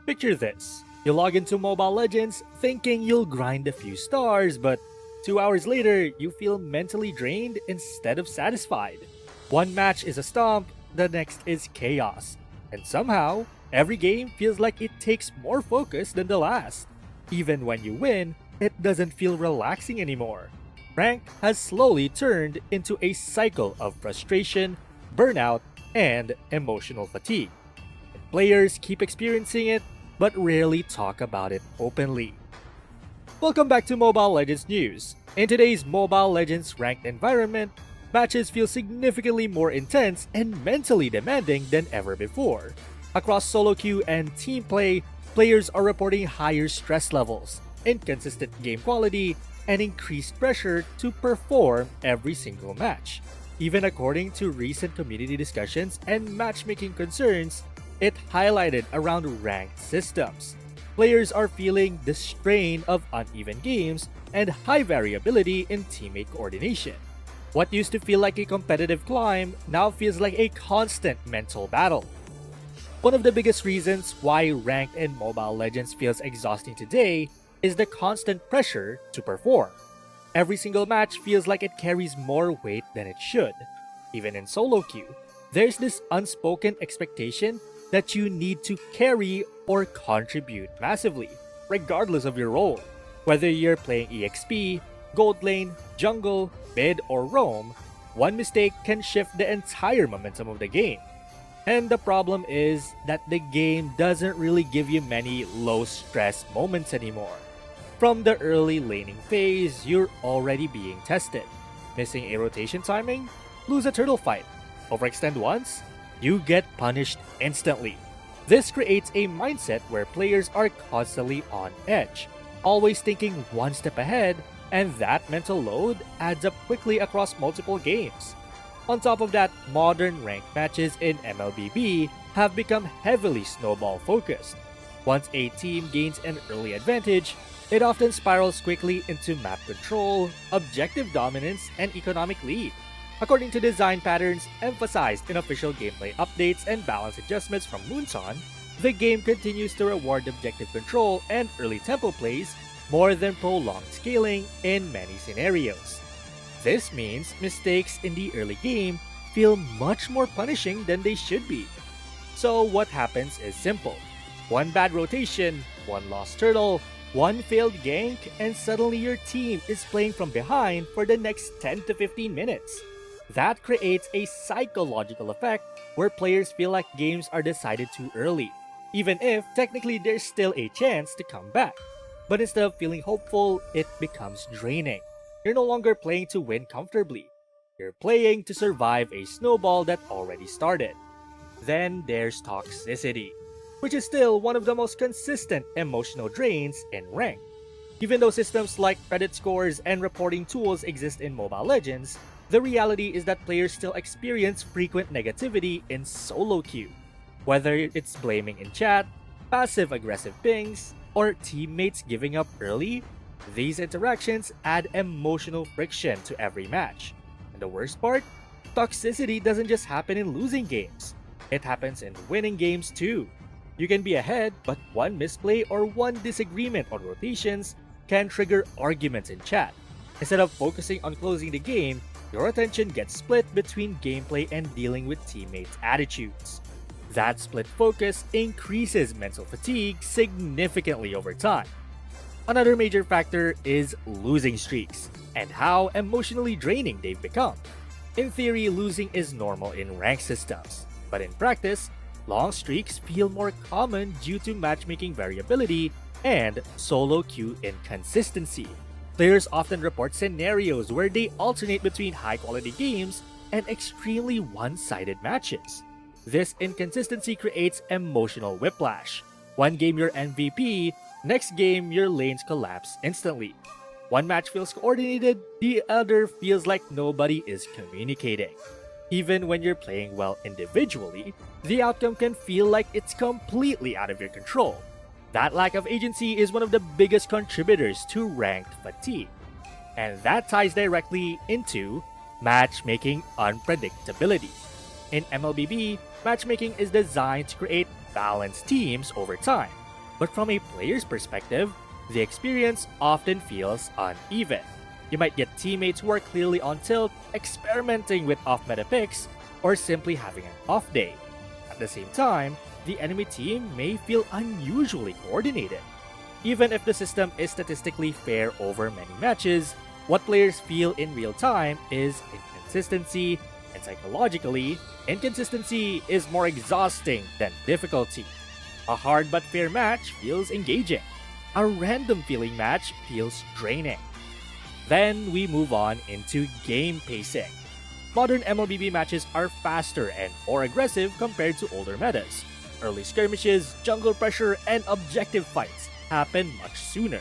Picture this. You log into Mobile Legends thinking you'll grind a few stars, but 2 hours later, you feel mentally drained instead of satisfied. One match is a stomp, the next is chaos. And somehow, every game feels like it takes more focus than the last. Even when you win, it doesn't feel relaxing anymore. Rank has slowly turned into a cycle of frustration, burnout, and emotional fatigue. Players keep experiencing it, but rarely talk about it openly. Welcome back to Mobile Legends News. In today's Mobile Legends ranked environment, matches feel significantly more intense and mentally demanding than ever before. Across solo queue and team play, players are reporting higher stress levels, inconsistent game quality, and increased pressure to perform every single match. Even according to recent community discussions and matchmaking concerns, it highlighted around ranked systems. Players are feeling the strain of uneven games and high variability in teammate coordination. What used to feel like a competitive climb now feels like a constant mental battle. One of the biggest reasons why ranked in Mobile Legends feels exhausting today is the constant pressure to perform. Every single match feels like it carries more weight than it should. Even in solo queue, there's this unspoken expectation that you need to carry or contribute massively, regardless of your role. Whether you're playing EXP, gold lane, jungle, mid, or roam, one mistake can shift the entire momentum of the game. And the problem is that the game doesn't really give you many low-stress moments anymore. From the early laning phase, you're already being tested. Missing a rotation timing? Lose a turtle fight. Overextend once? You get punished instantly. This creates a mindset where players are constantly on edge, always thinking one step ahead, and that mental load adds up quickly across multiple games. On top of that, modern ranked matches in mlbb have become heavily snowball focused. Once a team gains an early advantage, it often spirals quickly into map control, objective dominance, and economic lead. According to design patterns emphasized in official gameplay updates and balance adjustments from Moonton, the game continues to reward objective control and early tempo plays more than prolonged scaling in many scenarios. This means mistakes in the early game feel much more punishing than they should be. So what happens is simple. One bad rotation, one lost turtle, one failed gank, and suddenly your team is playing from behind for the next 10 to 15 minutes. That creates a psychological effect where players feel like games are decided too early, even if technically there's still a chance to come back. But instead of feeling hopeful, it becomes draining. You're no longer playing to win comfortably. You're playing to survive a snowball that already started. Then there's toxicity, which is still one of the most consistent emotional drains in rank. Even though systems like credit scores and reporting tools exist in Mobile Legends, the reality is that players still experience frequent negativity in solo queue. Whether it's blaming in chat, passive-aggressive pings, or teammates giving up early, these interactions add emotional friction to every match. And the worst part? Toxicity doesn't just happen in losing games. It happens in winning games too. You can be ahead, but one misplay or one disagreement on rotations can trigger arguments in chat. Instead of focusing on closing the game, your attention gets split between gameplay and dealing with teammates' attitudes. That split focus increases mental fatigue significantly over time. Another major factor is losing streaks and how emotionally draining they've become. In theory, losing is normal in rank systems, but in practice, long streaks feel more common due to matchmaking variability and solo queue inconsistency. Players often report scenarios where they alternate between high-quality games and extremely one-sided matches. This inconsistency creates emotional whiplash. One game you're MVP, next game your lanes collapse instantly. One match feels coordinated, the other feels like nobody is communicating. Even when you're playing well individually, the outcome can feel like it's completely out of your control. That lack of agency is one of the biggest contributors to ranked fatigue. And that ties directly into matchmaking unpredictability. In mlbb, matchmaking is designed to create balanced teams over time. But from a player's perspective, the experience often feels uneven. You might get teammates who are clearly on tilt, experimenting with off-meta picks, or simply having an off day. At the same time, the enemy team may feel unusually coordinated. Even if the system is statistically fair over many matches, what players feel in real time is inconsistency, and psychologically, inconsistency is more exhausting than difficulty. A hard but fair match feels engaging. A random feeling match feels draining. Then we move on into game pacing. Modern mlbb matches are faster and more aggressive compared to older metas. Early skirmishes, jungle pressure, and objective fights happen much sooner.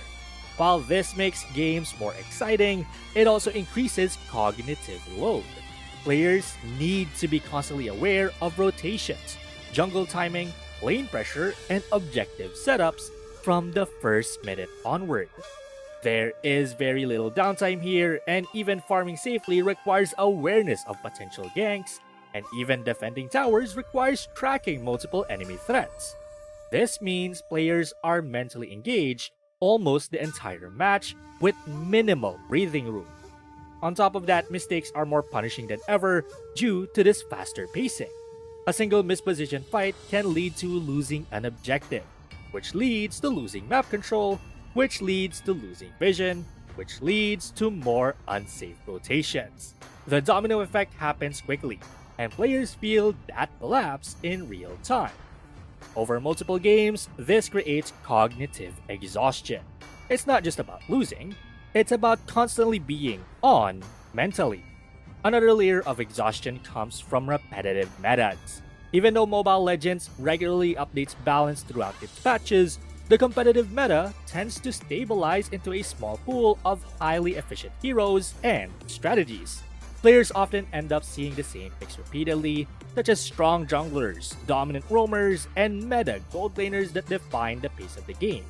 While this makes games more exciting, it also increases cognitive load. Players need to be constantly aware of rotations, jungle timing, lane pressure, and objective setups from the first minute onward. There is very little downtime here, and even farming safely requires awareness of potential ganks, and even defending towers requires tracking multiple enemy threats. This means players are mentally engaged almost the entire match with minimal breathing room. On top of that, mistakes are more punishing than ever due to this faster pacing. A single mispositioned fight can lead to losing an objective, which leads to losing map control, which leads to losing vision, which leads to more unsafe rotations. The domino effect happens quickly, and players feel that collapse in real time. Over multiple games, this creates cognitive exhaustion. It's not just about losing, it's about constantly being on mentally. Another layer of exhaustion comes from repetitive metas. Even though Mobile Legends regularly updates balance throughout its patches, the competitive meta tends to stabilize into a small pool of highly efficient heroes and strategies. Players often end up seeing the same picks repeatedly, such as strong junglers, dominant roamers, and meta gold laners that define the pace of the game.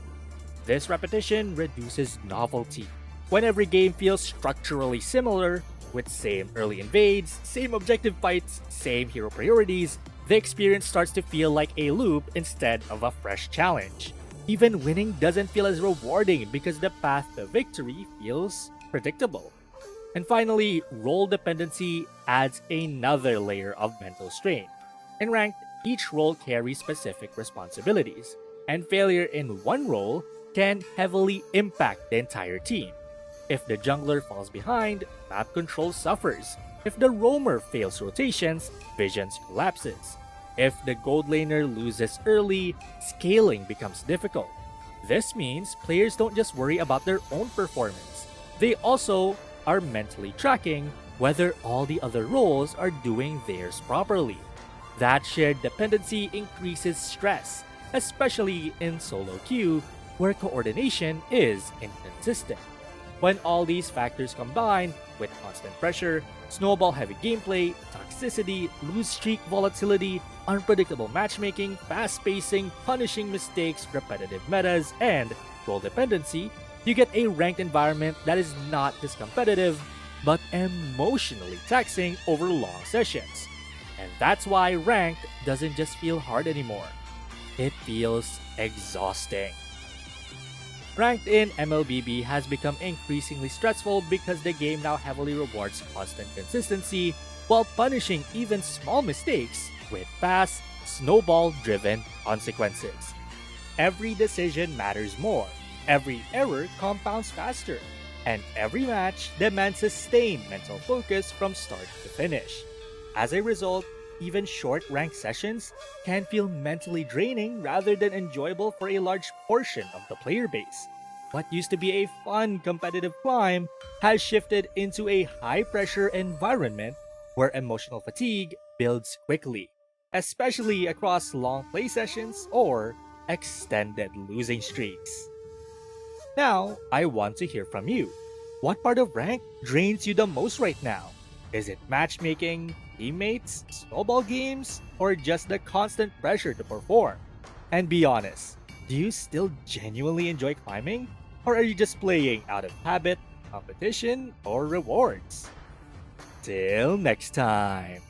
This repetition reduces novelty. When every game feels structurally similar, with same early invades, same objective fights, same hero priorities, the experience starts to feel like a loop instead of a fresh challenge. Even winning doesn't feel as rewarding because the path to victory feels predictable. And finally, role dependency adds another layer of mental strain. In ranked, each role carries specific responsibilities, and failure in one role can heavily impact the entire team. If the jungler falls behind, map control suffers. If the roamer fails rotations, visions collapses. If the gold laner loses early, scaling becomes difficult. This means players don't just worry about their own performance. They also are mentally tracking whether all the other roles are doing theirs properly. That shared dependency increases stress, especially in solo queue, where coordination is inconsistent. When all these factors combine with constant pressure, snowball-heavy gameplay, toxicity, lose streak volatility, unpredictable matchmaking, fast pacing, punishing mistakes, repetitive metas, and role dependency, you get a ranked environment that is not just competitive, but emotionally taxing over long sessions. And that's why ranked doesn't just feel hard anymore. It feels exhausting. Ranked in mlbb has become increasingly stressful because the game now heavily rewards constant consistency while punishing even small mistakes with fast, snowball-driven consequences. Every decision matters more, every error compounds faster, and every match demands sustained mental focus from start to finish. As a result, even short ranked sessions can feel mentally draining rather than enjoyable for a large portion of the player base. What used to be a fun competitive climb has shifted into a high-pressure environment where emotional fatigue builds quickly, especially across long play sessions or extended losing streaks. Now, I want to hear from you. What part of rank drains you the most right now? Is it matchmaking, teammates, snowball games, or just the constant pressure to perform? And be honest, do you still genuinely enjoy climbing? Or are you just playing out of habit, competition, or rewards? Till next time!